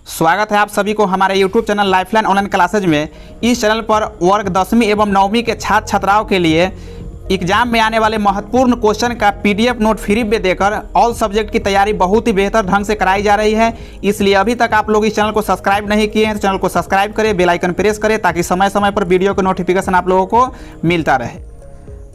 स्वागत है आप सभी को हमारे YouTube channel lifeline online classes में। इस चैनल पर वर्ग 10वीं एवं 9वीं के छात्र छात्राओं के लिए एग्जाम में आने वाले महत्वपूर्ण क्वेश्चन का PDF नोट फ्री में देकर ऑल सब्जेक्ट की तैयारी बहुत ही बेहतर ढंग से कराई जा रही है। इसलिए अभी तक आप लोग इस चैनल को सब्सक्राइब नहीं किए हैं तो चैनल को सब्सक्राइब करें, बेल आइकन प्रेस करें ताकि समय समय पर वीडियो का नोटिफिकेशन आप लोगों को मिलता रहे।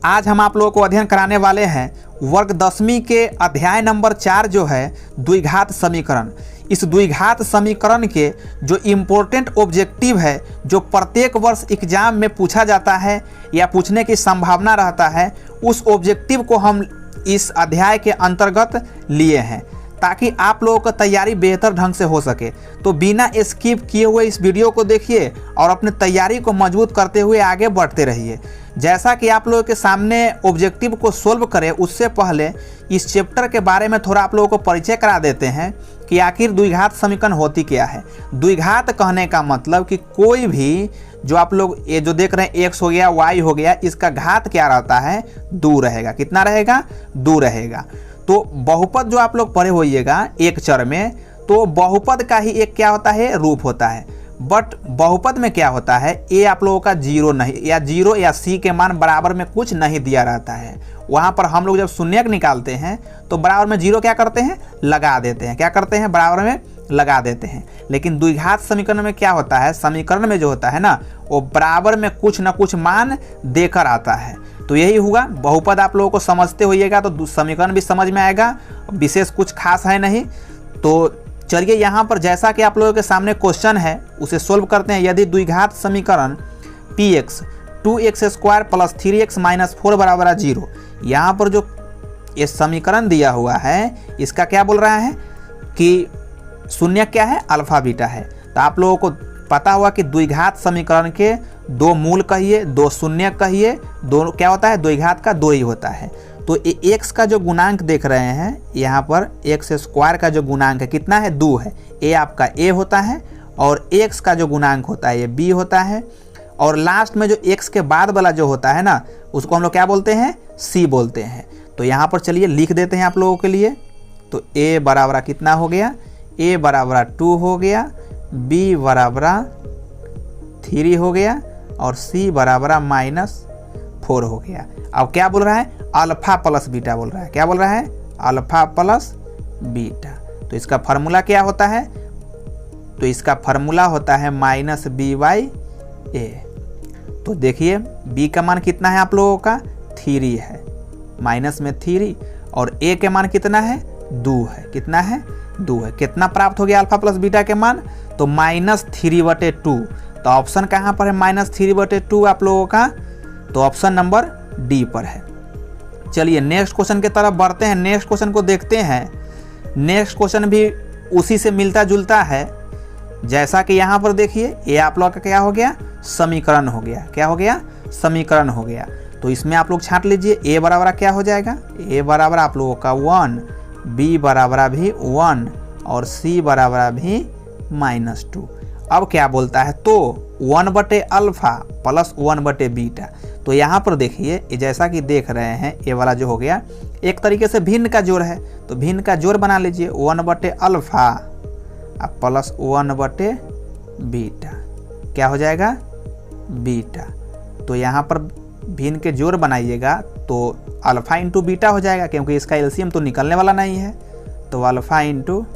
आज हम आप लोगों को अध्ययन कराने वाले हैं वर्ग 10वीं के अध्याय नंबर 4 जो है द्विघात समीकरण। इस द्विघात समीकरण के जो इम्पोर्टेंट ऑब्जेक्टिव है, जो प्रत्येक वर्ष एग्जाम में पूछा जाता है या पूछने की संभावना रहता है, उस ऑब्जेक्टिव को हम इस अध्याय के अंतर्गत लिए हैं ताकि आप लोगों का तैयारी बेहतर ढंग से हो सके। तो बिना स्किप किए हुए इस वीडियो को देखिए और अपनी तैयारी को मजबूत करते हुए आगे बढ़ते रहिए। जैसा कि आप लोगों के सामने ऑब्जेक्टिव को सोल्व करें उससे पहले इस चैप्टर के बारे में थोड़ा आप लोगों को परिचय करा देते हैं कि आखिर द्विघात समीकरण होती क्या है। द्विघात कहने का मतलब कि कोई भी जो आप लोग ये जो देख रहे हैं x हो गया y हो गया, इसका घात क्या रहता है, 2 रहेगा। कितना रहेगा, 2 रहेगा। तो बहुपद जो आप लोग पढ़े होइएगा एक चर में, तो बहुपद का ही एक क्या होता है, रूप होता है। बट बहुपद में क्या होता है, ए आप लोगों का 0 नहीं या 0 या c के मान बराबर में कुछ नहीं दिया रहता है। वहाँ पर हम लोग जब शून्यक निकालते हैं तो बराबर में 0 क्या करते हैं, लगा देते हैं। क्या करते हैं, बराबर में लगा देते हैं। लेकिन द्विघात समीकरण में क्या होता है, समीकरण में जो होता है ना, वो बराबर में कुछ न कुछ मान देकर आता है। तो यही होगा, बहुपद आप लोगों को समझते होइएगा तो समीकरण भी समझ में आएगा, विशेष कुछ खास है नहीं। तो चलिए यहाँ पर जैसा कि आप लोगों के सामने क्वेश्चन है उसे सोल्व करते हैं। यदि द्विघात समीकरण px 2x² + 3x - 4 = 0, यहाँ पर जो ये समीकरण दिया हुआ है इसका क्या बोल रहा है कि शून्य क्या है, अल्फा बीटा है। तो आप लोगों को पता हुआ कि द्विघात समीकरण के 2 मूल कहिए, 2 शून्य कहिए, दोनों क्या होता है, द्विघात का 2 ही होता है। तो x का जो गुणांक देख रहे हैं यहाँ पर x² का जो गुणांक है कितना है, 2 है। a आपका a होता है और x का जो गुणांक होता है ये b होता है। और लास्ट में जो x के बाद वाला जो होता है ना, उसको हम लोग क्या बोलते हैं, c बोलते हैं। तो यहाँ पर चलिए लिख देते हैं आप लोगों के लिए। तो a बराबर कितना हो गया, a बराबर 2 हो गया, b बराबर 3 हो गया और c बराबर -4 हो गया। अब क्या बोल रहा है, अल्फा प्लस बीटा बोल रहा है। क्या बोल रहा है, अल्फा प्लस बीटा। तो इसका फार्मूला क्या होता है, तो इसका फार्मूला होता है -b/a। तो देखिए b का मान कितना है आप लोगों का, 3 है, माइनस में 3 और a के मान कितना है, 2 है। कितना है, 2 है। कितना प्राप्त हो गया अल्फा प्लस बीटा के मान, तो -3/2। तो ऑप्शन कहाँ पर है, -3/2 आप लोगों का, तो ऑप्शन नंबर डी पर है। चलिए नेक्स्ट क्वेश्चन की तरफ बढ़ते हैं। नेक्स्ट क्वेश्चन को देखते हैं। नेक्स्ट क्वेश्चन भी उसी से मिलता जुलता है। जैसा कि यहाँ पर देखिए ये आप लोग का क्या हो गया, समीकरण हो गया। क्या हो गया, समीकरण हो गया। तो इसमें आप लोग छांट लीजिए, a बराबर क्या हो जाएगा, a बराबर आप लोगों का 1, b बराबर भी 1 और c बराबर भी -2। अब क्या बोलता है, तो 1/अल्फा प्लस 1/बीटा। तो यहाँ पर देखिए जैसा कि देख रहे हैं ये वाला जो हो गया एक तरीके से भिन्न का जोड़ है। तो भिन्न का जोड़ बना लीजिए, 1/अल्फा प्लस 1/बीटा क्या हो जाएगा, बीटा। तो यहाँ पर भिन्न के जोड़ बनाइएगा तो अल्फा इंटू बीटा हो जाएगा, क्योंकि इसका एलसीएम तो निकलने वाला नहीं है। तो अल्फा इंटू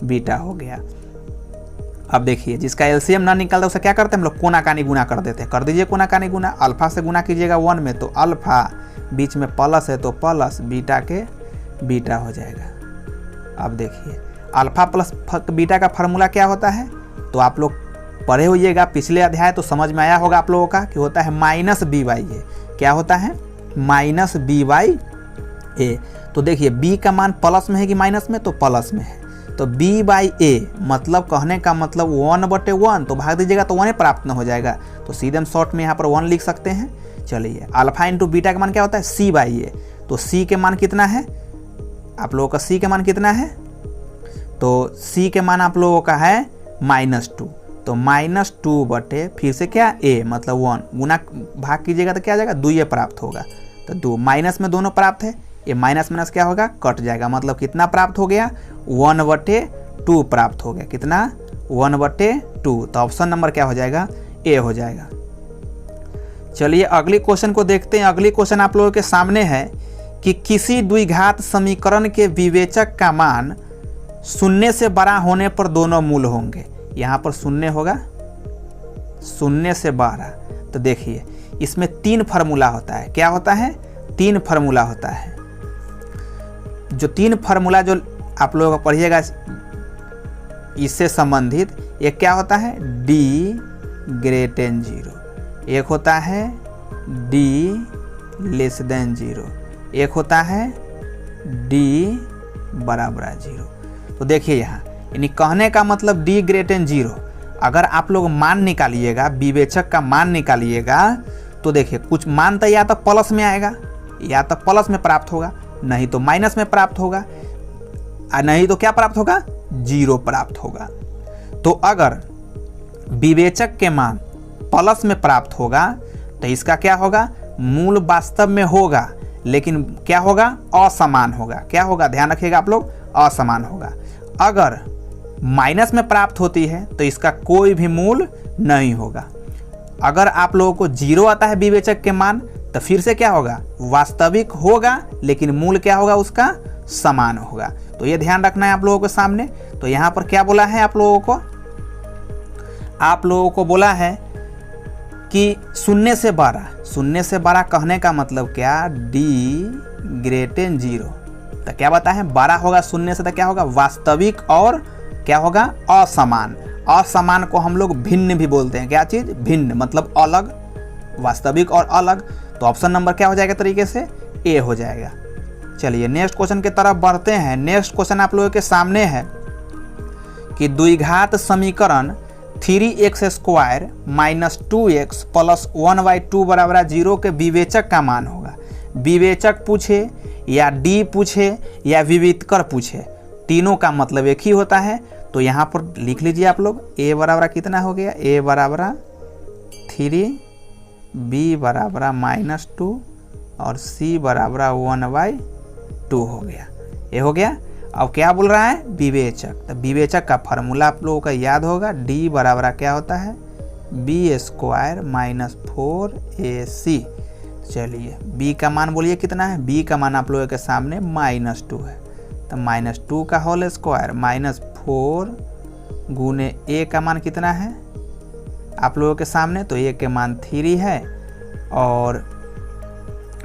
बीटा हो गया। अब देखिए जिसका एलसीएम ना निकलता उसे क्या करते हैं हम लोग, कोना कानी गुना कर देते हैं। कर दीजिए कोना कानी गुना, अल्फा से गुना कीजिएगा 1 में तो अल्फा, बीच में प्लस है तो प्लस, बीटा के बीटा हो जाएगा। अब देखिए अल्फा प्लस बीटा का फार्मूला क्या होता है, तो आप लोग पढ़े होइएगा पिछले अध्याय तो समझ में आया होगा आप लोगों का कि होता है -b/a। क्या होता है, -b/a। तो देखिए b का मान प्लस में है कि माइनस में, तो प्लस में है। तो b/a मतलब कहने का मतलब 1/1, तो भाग दीजिएगा तो 1 प्राप्त न हो जाएगा। तो सीधे हम शॉर्ट में यहाँ पर 1 लिख सकते हैं। चलिए अल्फा इंटू बीटा का मान क्या होता है, c/a। तो c के मान कितना है आप लोगों का, c के मान कितना है, तो c के मान आप लोगों का है -2। तो -2 फिर से क्या, a मतलब 1 गुना भाग कीजिएगा तो क्या आ जाएगा, 2 प्राप्त होगा। तो 2 माइनस में दोनों प्राप्त है, ये माइनस माइनस क्या होगा, कट जाएगा। मतलब कितना प्राप्त हो गया, 1/2 प्राप्त हो गया। कितना, 1/2। तो ऑप्शन नंबर क्या हो जाएगा, ए हो जाएगा। चलिए अगली क्वेश्चन को देखते हैं। अगली क्वेश्चन आप लोगों के सामने है कि किसी द्विघात समीकरण के विवेचक का मान शून्य से बड़ा होने पर दोनों मूल होंगे। यहाँ पर शून्य होगा, शून्य से 12। तो देखिए इसमें 3 फार्मूला होता है। क्या होता है, 3 फार्मूला होता है। जो 3 फार्मूला जो आप लोगों को पढ़िएगा इससे संबंधित, एक क्या होता है, d > 0, एक होता है d < 0, एक होता है d = 0। तो देखिए यहाँ यानी कहने का मतलब d > 0। अगर आप लोग मान निकालिएगा, विवेचक का मान निकालिएगा, तो देखिए कुछ मान तो या तो प्लस में आएगा, या तो प्लस में प्राप्त होगा, नहीं तो माइनस में प्राप्त होगा, और नहीं तो क्या प्राप्त होगा, 0 प्राप्त होगा। तो अगर विवेचक के मान प्लस में प्राप्त होगा तो इसका क्या होगा, मूल वास्तव में होगा, लेकिन क्या होगा, असमान होगा। क्या होगा, ध्यान रखिएगा आप लोग, असमान होगा। अगर माइनस में प्राप्त होती है तो इसका कोई भी मूल नहीं होगा। अगर आप लोगों को 0 आता है विवेचक के मान, तो फिर से क्या होगा, वास्तविक होगा, लेकिन मूल क्या होगा, उसका समान होगा। तो ये ध्यान रखना है आप लोगों के सामने। तो यहाँ पर क्या बोला है आप लोगों को बोला है कि शून्य से 12 कहने का मतलब क्या, d > 0। तो क्या बता है, 12 होगा शून्य से, तो क्या होगा, वास्तविक और क्या होगा, असमान। असमान को हम लोग भिन्न भी बोलते हैं। क्या चीज, भिन्न, मतलब अलग, वास्तविक और अलग। तो ऑप्शन नंबर क्या हो जाएगा, तरीके से ए हो जाएगा। चलिए नेक्स्ट क्वेश्चन की तरफ बढ़ते हैं। नेक्स्ट क्वेश्चन आप लोगों के सामने है कि द्विघात समीकरण 3x² - 2x + 1/2 = 0 के विवेचक का मान होगा। विवेचक पूछे या डी पूछे या विविधकर पूछे, तीनों का मतलब एक ही होता है। तो यहाँ पर लिख लीजिए आप लोग, a बराबर कितना हो गया, a बराबर 3, b बराबर -2 और c बराबर 1/2 हो गया। ये हो गया। अब क्या बोल रहा है, विवेचक। तो विवेचक का फार्मूला आप लोगों का याद होगा, d बराबर क्या होता है, b² - 4ac। चलिए b का मान बोलिए कितना है, b का मान आप लोगों के सामने -2 है। तो -2 का होल स्क्वायर -4 गुने a का मान कितना है आप लोगों के सामने, तो a के मान 3 है और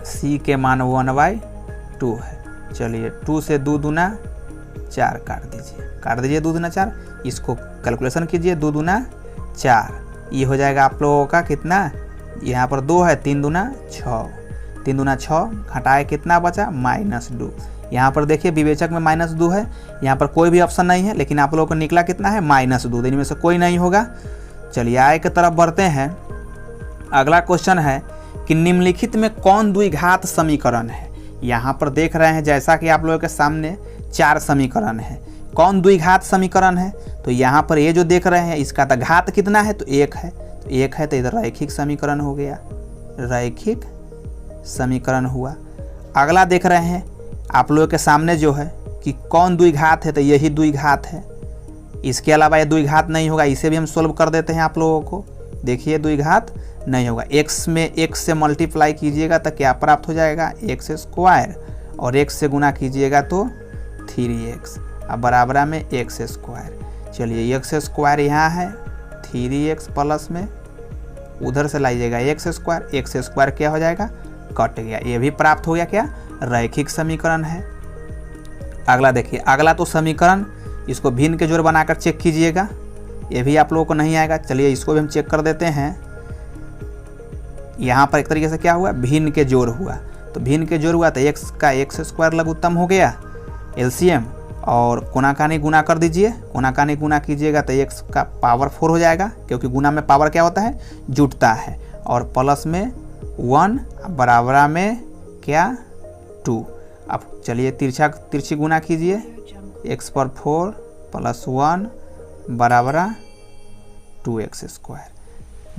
c के मान 1/2 है। चलिए 2 से 2 दूना 4 काट दीजिए 2 दूना 4। इसको कैलकुलेशन कीजिए, 2 दूना 4, ये हो जाएगा आप लोगों का कितना, यहाँ पर 2 है, 3 दूना 6, 3 दूना 6, घटाए कितना बचा, -2। यहाँ पर देखिए विवेचक में -2 है, यहाँ पर कोई भी ऑप्शन नहीं है, लेकिन आप लोगों को निकला कितना है, -2। इनमें से कोई नहीं होगा। चलिए आगे की तरफ बढ़ते हैं। अगला क्वेश्चन है कि निम्नलिखित में कौन द्विघात समीकरण है। यहाँ पर देख रहे हैं जैसा कि आप लोगों के सामने 4 समीकरण है। कौन द्विघात समीकरण है, तो यहाँ पर ये जो देख रहे हैं इसका तो घात कितना है, तो 1 है। तो 1 है तो इधर रैखिक समीकरण हो गया, रैखिक समीकरण हुआ। अगला देख रहे हैं आप लोगों के सामने जो है कि कौन द्विघात है, तो यही द्विघात है। इसके अलावा ये द्विघात नहीं होगा, इसे भी हम सोल्व कर देते हैं आप लोगों को। देखिए द्विघात नहीं होगा। x में x से मल्टीप्लाई कीजिएगा तो क्या प्राप्त हो जाएगा, x² और x से गुना कीजिएगा तो 3x, अब बराबर में x²। चलिए x² यहाँ है, 3x प्लस में उधर से लाइएगा x² क्या हो जाएगा, कट गया। ये भी प्राप्त हो गया क्या, रैखिक समीकरण है। अगला देखिए, अगला तो समीकरण, इसको भिन्न के जोड़ बनाकर चेक कीजिएगा, ये भी आप लोगों को नहीं आएगा। चलिए इसको भी हम चेक कर देते हैं। यहाँ पर एक तरीके से क्या हुआ, भिन्न के जोड़ हुआ। तो भिन्न के जोड़ हुआ तो x का x² लघुत्तम हो गया एलसीएम, और कोनाकानी गुना कर दीजिए। कोनाकानी गुना कीजिएगा तो x का पावर 4 हो जाएगा, क्योंकि गुना में पावर क्या होता है, जुटता है। और प्लस में 1 बराबर में क्या 2। अब चलिए तिरछी गुना कीजिए, x/4 + 1 बराबर 2x²।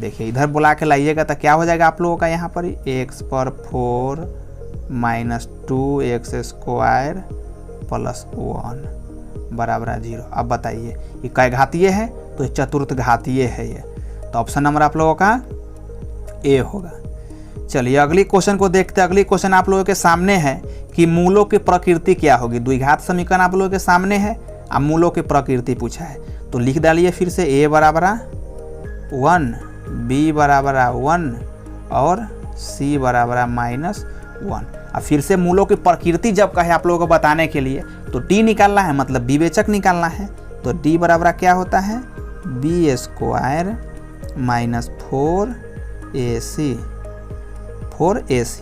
देखिए इधर बुला के लाइएगा तो क्या हो जाएगा आप लोगों का, यहाँ पर x/4 - 2x² + 1 बराबर 0। अब बताइए ये कै घातीय है, तो तो चतुर्थ घातीय है ये, तो ऑप्शन नंबर आप लोगों का ए होगा। चलिए अगली क्वेश्चन को देखते हैं। अगली क्वेश्चन आप लोगों के सामने है कि मूलों की प्रकृति क्या होगी। द्विघात समीकरण आप लोगों के सामने है, अब मूलों की प्रकृति पूछा है, तो लिख डालिए फिर से a बराबर 1, b बराबर 1 और c बराबर -1। अब फिर से मूलों की प्रकृति जब कहे आप लोगों को बताने के लिए तो d निकालना है, मतलब विवेचक निकालना है, तो d बराबर क्या होता है b² -4ac 4ac।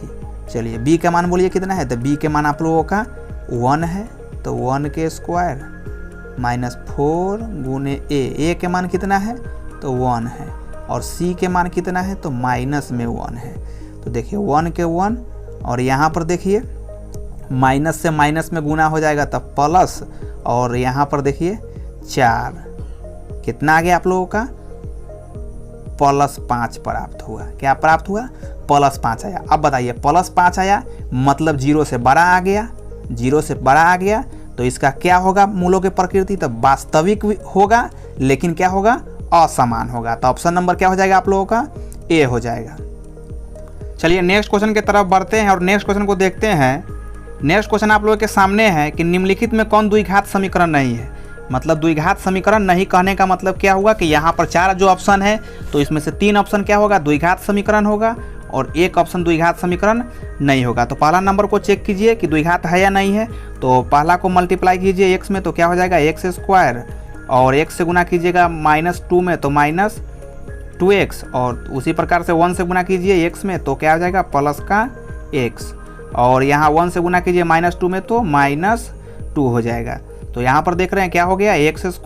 चलिए b का मान बोलिए कितना है, तो b के मान आप लोगों का 1 है, तो 1 के स्क्वायर -4 गुने a के मान कितना है, तो 1 है, और c के मान कितना है, तो माइनस में 1 है। तो देखिए 1 के 1, और यहाँ पर देखिए माइनस से माइनस में गुना हो जाएगा तब प्लस, और यहाँ पर देखिए 4, कितना आ गया आप लोगों का +5 प्राप्त हुआ। क्या प्राप्त हुआ, +5 आया। अब बताइए +5 आया मतलब 0 से बड़ा आ गया, 0 से बड़ा आ गया तो इसका क्या होगा मूलों की प्रकृति, तो वास्तविक होगा, लेकिन क्या होगा असमान होगा। तो ऑप्शन नंबर क्या हो जाएगा आप लोगों का ए हो जाएगा। चलिए नेक्स्ट क्वेश्चन की तरफ बढ़ते हैं और नेक्स्ट क्वेश्चन को देखते हैं। नेक्स्ट क्वेश्चन आप लोगों के सामने है कि निम्नलिखित में कौन द्विघात समीकरण नहीं है। मतलब द्विघात समीकरण नहीं कहने का मतलब क्या हुआ कि यहाँ पर 4 जो ऑप्शन है तो इसमें से 3 ऑप्शन क्या होगा द्विघात समीकरण होगा और 1 ऑप्शन द्विघात समीकरण नहीं होगा। तो पहला नंबर को चेक कीजिए कि द्विघात है या नहीं है, तो पहला को मल्टीप्लाई कीजिए x में तो क्या हो जाएगा x², और x से गुना कीजिएगा -2 में तो -2x, और उसी प्रकार से 1 से गुना कीजिए x में तो क्या हो जाएगा प्लस का x, और यहाँ 1 से गुना कीजिए -2 में तो -2 हो जाएगा। तो यहाँ पर देख रहे हैं क्या हो गया x²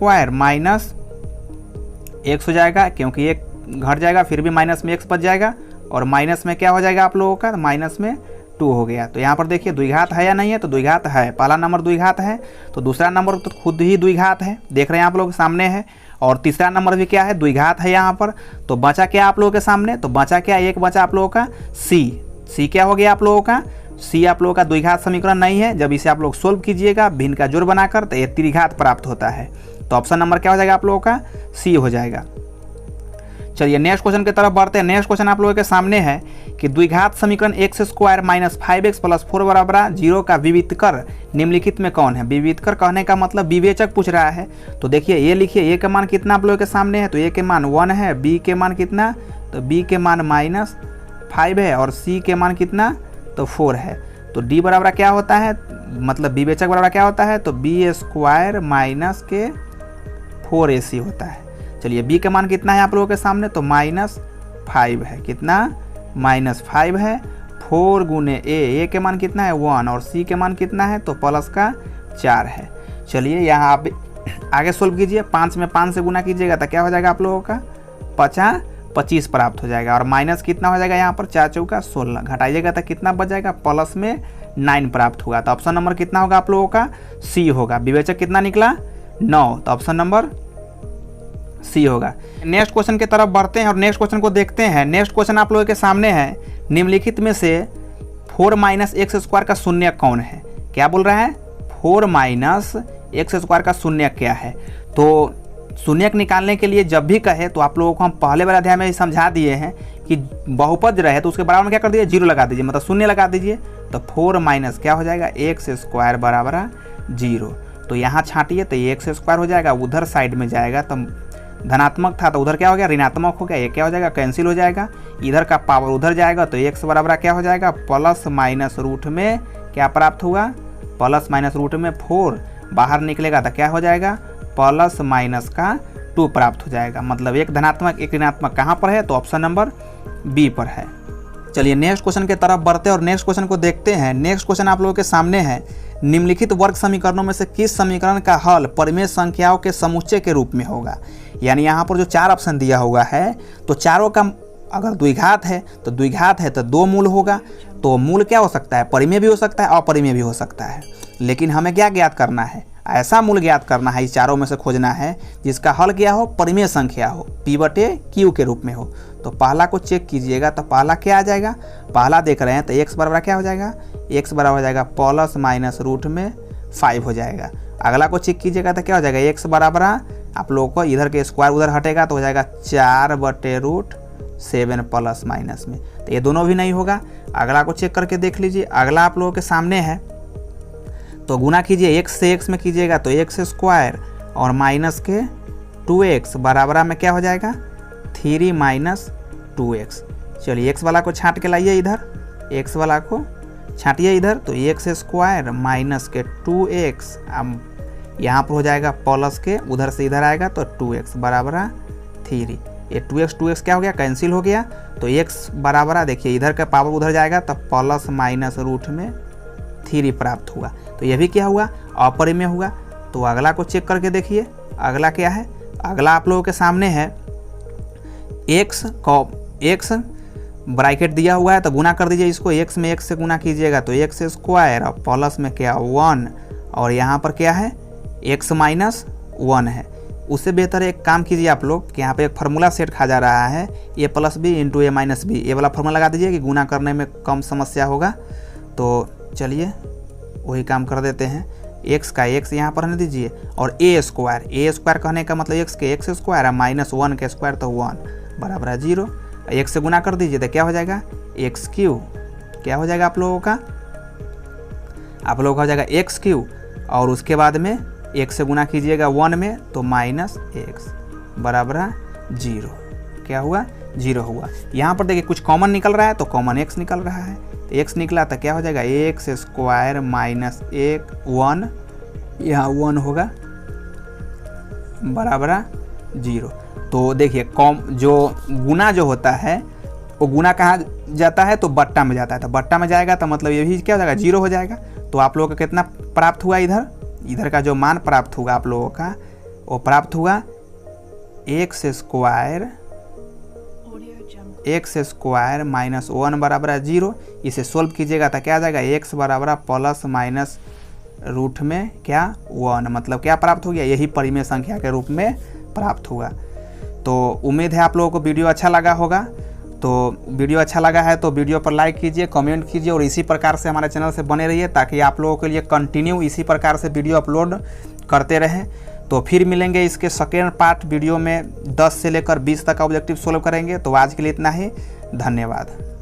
-x हो जाएगा, क्योंकि एक घट जाएगा फिर भी माइनस में x बच जाएगा, और माइनस में क्या हो जाएगा आप लोगों का माइनस में 2 हो गया। तो यहाँ पर देखिए द्विघात है या नहीं है, तो द्विघात है, पहला नंबर द्विघात है, तो दूसरा नंबर तो खुद ही द्विघात है, देख रहे हैं आप लोग सामने है, और तीसरा नंबर भी क्या है द्विघात है यहाँ पर। तो बचा क्या आप लोगों के सामने, तो बचा क्या, एक बचा आप लोगों का c क्या हो गया आप लोगों का c आप लोगों का द्विघात समीकरण नहीं है। जब इसे आप लोग सोल्व कीजिएगा भिन्न का जोड़ बनाकर तो ये त्रिघात प्राप्त होता है। तो ऑप्शन नंबर क्या हो जाएगा आप लोगों का c हो जाएगा। चलिए नेक्स्ट क्वेश्चन की तरफ बढ़ते हैं। नेक्स्ट क्वेश्चन आप लोगों के सामने है कि द्विघात समीकरण x² -5x + 4 बराबर 0 का विविधकर निम्नलिखित में कौन है। विविधकर कहने का मतलब विवेचक पूछ रहा है। तो देखिए ये लिखिए, a का मान कितना आप लोगों के सामने है, तो a के मान 1 है, b के मान कितना, तो b के मान -5 है, और c के मान कितना, तो 4 है। तो d बराबर क्या होता है, मतलब विवेचक बराबर क्या होता है, तो b² - 4ac होता है। चलिए b का मान कितना है आप लोगों के सामने, तो -5 है, कितना -5 है, 4 गुने a के मान कितना है 1, और c के मान कितना है, तो प्लस का 4 है। चलिए यहाँ आप आगे सोल्व कीजिए, 5 में 5 से गुना कीजिएगा तो क्या हो जाएगा आप लोगों का 25 प्राप्त हो जाएगा, और माइनस कितना हो जाएगा यहाँ पर 4 चौका 16, घटाइएगा तो कितना बच जाएगा प्लस में 9 प्राप्त होगा। तो ऑप्शन नंबर कितना होगा आप लोगों का सी होगा। विवेचक कितना निकला 9, तो ऑप्शन नंबर सी होगा। नेक्स्ट क्वेश्चन की तरफ बढ़ते हैं और नेक्स्ट क्वेश्चन को देखते हैं। नेक्स्ट क्वेश्चन आप लोगों के सामने है, निम्नलिखित में से 4 - x² का शून्य कौन है। क्या बोल रहा है, 4 - x² का शून्य क्या है। तो शून्यक निकालने के लिए जब भी कहे तो आप लोगों को हम पहले वाले अध्याय में ही समझा दिए हैं कि बहुपद रहे तो उसके बराबर में क्या कर दीजिए 0 लगा दीजिए, मतलब शून्य लगा दीजिए। तो 4 माइनस क्या हो जाएगा x² बराबर 0। तो यहाँ छाटिए तो x² हो जाएगा, उधर साइड में जाएगा तो धनात्मक था तो उधर क्या हो गया ऋणात्मक हो गया, ये क्या हो जाएगा कैंसिल हो जाएगा, इधर का पावर उधर जाएगा तो x बराबर क्या हो जाएगा प्लस माइनस रूट में क्या प्राप्त हुआ, प्लस माइनस रूट में 4 बाहर निकलेगा तो क्या हो जाएगा प्लस माइनस का 2 प्राप्त हो जाएगा। मतलब एक धनात्मक एक ऋणात्मक कहाँ पर है, तो ऑप्शन नंबर बी पर है। चलिए नेक्स्ट क्वेश्चन की तरफ बढ़ते हैं और नेक्स्ट क्वेश्चन को देखते हैं। नेक्स्ट क्वेश्चन आप लोगों के सामने है, निम्नलिखित वर्ग समीकरणों में से किस समीकरण का हल परिमेय संख्याओं के समुच्चय के रूप में होगा। यानी यहाँ पर जो 4 ऑप्शन दिया हुआ है तो चारों का अगर द्विघात है तो द्विघात है तो 2 मूल होगा। तो मूल क्या हो सकता है, परिमेय भी हो सकता है अपरिमेय भी हो सकता है, लेकिन हमें क्या ज्ञात करना है, ऐसा मूल ज्ञात करना है, इस चारों में से खोजना है जिसका हल क्या हो परिमेय संख्या हो, p/q के रूप में हो। तो पहला को चेक कीजिएगा तो पहला क्या आ जाएगा, पहला देख रहे हैं तो x बराबर क्या हो जाएगा, x बराबर हो जाएगा प्लस माइनस रूट में 5 हो जाएगा। अगला को चेक कीजिएगा तो क्या हो जाएगा x बराबर आप लोगों को इधर के स्क्वायर उधर हटेगा तो हो जाएगा 4/√7 प्लस माइनस में, तो ये दोनों भी नहीं होगा। अगला को चेक करके देख लीजिए, अगला आप लोगों के सामने है, तो गुना कीजिए x से x में कीजिएगा तो x² और माइनस के 2x बराबर में क्या हो जाएगा 3 माइनस 2x। चलिए x वाला को छांट के लाइए इधर, x वाला को छाटिए इधर, तो x² माइनस के 2x अब यहाँ पर हो जाएगा प्लस के उधर से इधर आएगा तो 2x बराबर 3। ये 2x क्या हो गया कैंसिल हो गया, तो x बराबर देखिए इधर का पावर उधर जाएगा तो प्लस माइनस √3 प्राप्त हुआ। तो ये भी क्या हुआ अपरिमेय हुआ। तो अगला को चेक करके देखिए, अगला क्या है, अगला आप लोगों के सामने है x ब्रैकेट दिया हुआ है तो गुना कर दीजिए इसको, x में x से गुना कीजिएगा तो x² और प्लस में क्या 1 और यहाँ पर क्या है x माइनस 1 है। उससे बेहतर एक काम कीजिए आप लोग कि यहाँ पे एक फार्मूला सेट खा जा रहा है a + b × a - b, ये वाला फार्मूला लगा दीजिए कि गुना करने में कम समस्या होगा। तो चलिए वही काम कर देते हैं, x का x यहाँ पर रहने दीजिए और a² कहने का मतलब x के x² माइनस 1 के स्क्वायर तो 1 बराबर 0। x से गुना कर दीजिए तो क्या हो जाएगा x³ क्या हो जाएगा आप लोगों का हो जाएगा x³ और उसके बाद में x से गुना कीजिएगा 1 में तो माइनस x बराबर 0। क्या हुआ 0 हुआ। यहाँ पर देखिए कुछ कॉमन निकल रहा है तो कॉमन x निकल रहा है, तो x निकला तो क्या हो जाएगा x² माइनस 1 यहाँ 1 होगा बराबर 0। तो देखिए जो गुना जो होता है वो गुना कहाँ जाता है तो बट्टा में जाता है, तो बट्टा में जाएगा तो मतलब ये भी क्या हो जाएगा 0 हो जाएगा। तो आप लोगों का कितना प्राप्त हुआ इधर का जो मान प्राप्त होगा आप लोगों का वो प्राप्त हुआ x² माइनस 1 बराबर 0। इसे सोल्व कीजिएगा तो क्या आ जाएगा x बराबर प्लस माइनस रूट में क्या 1, मतलब क्या प्राप्त हो गया यही परिमेय संख्या के रूप में प्राप्त हुआ। तो उम्मीद है आप लोगों को वीडियो अच्छा लगा होगा। तो वीडियो अच्छा लगा है तो वीडियो पर लाइक कीजिए, कमेंट कीजिए और इसी प्रकार से हमारे चैनल से बने रहिए ताकि आप लोगों के लिए कंटिन्यू इसी प्रकार से वीडियो अपलोड करते रहें। तो फिर मिलेंगे इसके सेकेंड पार्ट वीडियो में 10 से लेकर 20 तक ऑब्जेक्टिव सोल्व करेंगे। तो आज के लिए इतना ही, धन्यवाद।